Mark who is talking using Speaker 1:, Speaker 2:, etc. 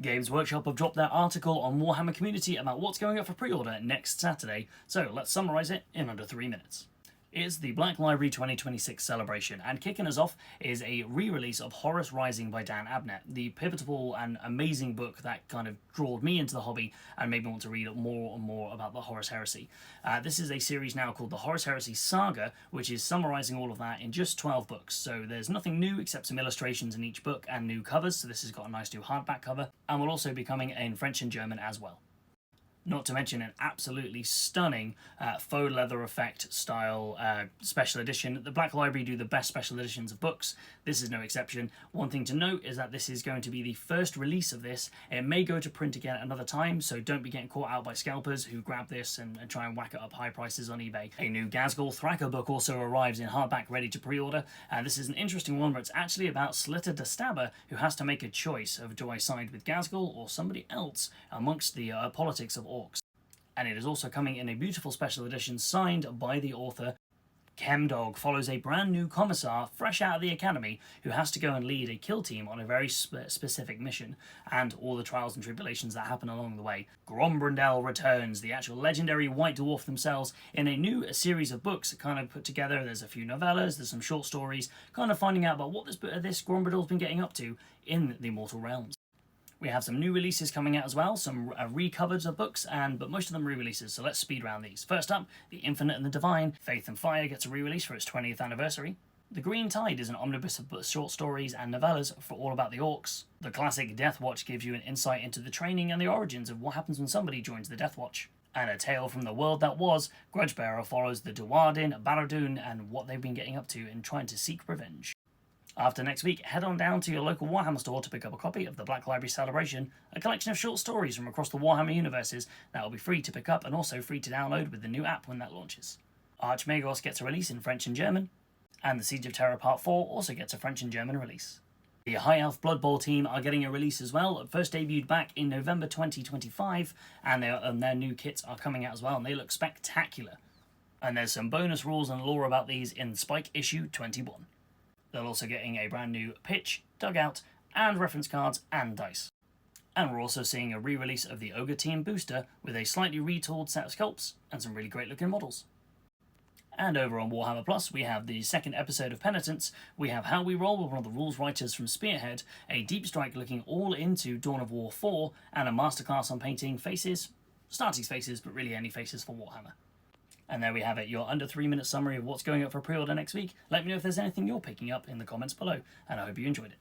Speaker 1: Games Workshop have dropped their article on Warhammer community about what's going up for pre-order next Saturday, so let's summarise it in under 3 minutes. It's the Black Library 2026 celebration, and kicking us off is a re-release of Horus Rising by Dan Abnett, the pivotal and amazing book that kind of drawed me into the hobby and made me want to read more and more about the Horus Heresy. This is a series now called the Horus Heresy Saga, which is summarising all of that in just 12 books, so there's nothing new except some illustrations in each book and new covers, so this has got a nice new hardback cover, and will also be coming in French and German as well. Not to mention an absolutely stunning faux leather effect style special edition. The Black Library do the best special editions of books. This is no exception. One thing to note is that this is going to be the first release of this. It may go to print again another time, so don't be getting caught out by scalpers who grab this and try and whack it up high prices on eBay. A new Ghazghkull Thraka book also arrives in hardback ready to pre-order. This is an interesting one where it's actually about Slitter the Stabber, who has to make a choice of do I side with Ghazghkull or somebody else amongst the politics of orcs. And it is also coming in a beautiful special edition signed by the author. Chemdog follows a brand new commissar fresh out of the academy who has to go and lead a kill team on a very specific mission and all the trials and tribulations that happen along the way. Grombrindel returns, the actual legendary White Dwarf themselves, in a new series of books kind of put together. There's a few novellas, there's some short stories, kind of finding out about what this Grombrindel's been getting up to in the Mortal Realms. We have some new releases coming out as well, some recovers of books, but most of them re-releases, so let's speed round these. First up, The Infinite and the Divine. Faith and Fire gets a re-release for its 20th anniversary. The Green Tide is an omnibus of short stories and novellas for all about the orcs. The classic Death Watch gives you an insight into the training and the origins of what happens when somebody joins the Death Watch. And A Tale from the World That Was, Grudgebearer follows the Duardin, Barad-dûn, and what they've been getting up to in trying to seek revenge. After next week, head on down to your local Warhammer store to pick up a copy of the Black Library Celebration, a collection of short stories from across the Warhammer universes that will be free to pick up and also free to download with the new app when that launches. Archmagos gets a release in French and German, and the Siege of Terror Part 4 also gets a French and German release. The High Elf Blood Bowl team are getting a release as well, first debuted back in November 2025, and their new kits are coming out as well, and they look spectacular. And there's some bonus rules and lore about these in Spike issue 21. They're also getting a brand new pitch, dugout, and reference cards and dice. And we're also seeing a re-release of the Ogre Team booster with a slightly retooled set of sculpts and some really great looking models. And over on Warhammer Plus, we have the second episode of Penitence. We have How We Roll with one of the rules writers from Spearhead, a deep strike looking all into Dawn of War 4, and a masterclass on painting faces, Starty's faces, but really any faces for Warhammer. And there we have it, your under 3 minute summary of what's going up for pre-order next week. Let me know if there's anything you're picking up in the comments below, and I hope you enjoyed it.